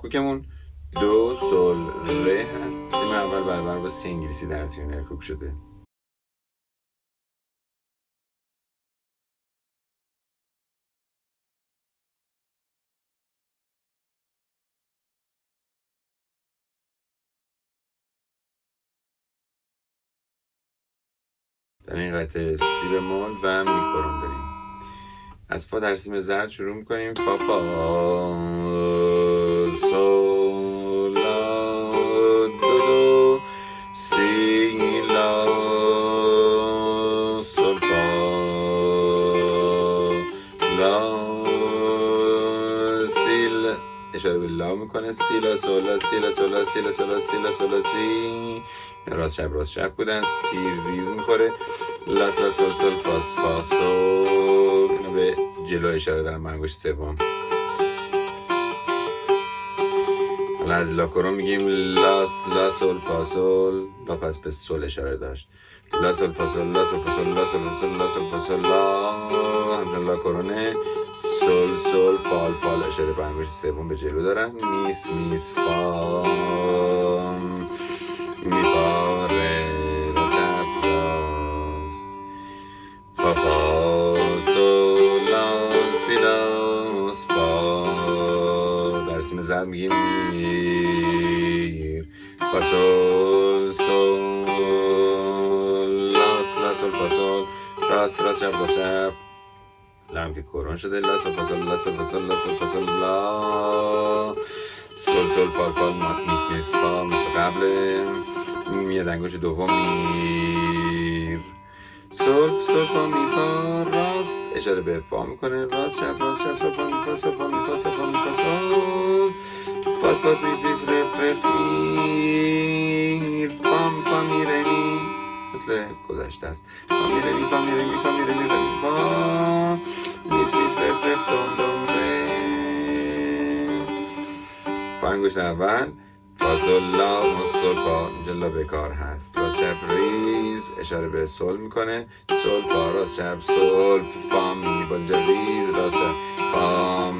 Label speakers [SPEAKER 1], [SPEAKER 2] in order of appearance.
[SPEAKER 1] کوکمون دو سل ره هست. سیم اول برابر با سی انگلیسی در تیونر کوک شده. در این قطعه سی بمول و میکرون داریم. از فا در سیم زرد شروع میکنیم. فا فا سول لا دو دو سی لا سول فا لا سی. اشاره به لا میکنه. سی لا سول لا سی لا سول لا سی لا سول لا سی لا سول لا سی. راست چپ بودن. سی ریز میخوره. لاس لا سول سول فاس فا سول. اینو به جلو اشاره دارم. منگوش سوم. حالا از لا کرون میگیم لاس لا سول فا سول. لا پس به سول اشاره داشت. لا سول فا سول لا سول فا سول لا سول فا سول لا سول فا سول لا. همچنان لا کرونه سول سول فال فال اشاره به انگشت سوم به جلو دارن. میس میس فا می فا ره را چپ راست فا فا سول لا سی لا فا. در سیم زرد میگیم میر فا سول سول لاس لا سول فا سول راست راست چپ راست چپ. لام که کرون شده. لا سول فا سول لا سول فا سول لا سول فا سول لا سول سول فال فال میس میس فا مثل قبله. میاد انگشت دوم میر سول سول فا می فا راست اشاره به فا میکنه. راست چپ سول فا می فا سول فا می فا سول فا می فا سول فاس فاس میس میس رف رف میر فام فا می ره می. مثل گذشته است. فا می ره می فا می ره می فا می ره می ره می فا میس میس رف رف دم دم ره. فا انگشت اول فا سول لا و سول فا. اینجا لا بکار هست. راست چپ ریز اشاره به سول میکنه. سول فا راست چپ سول فا می با اینجا ریز راست چپ فا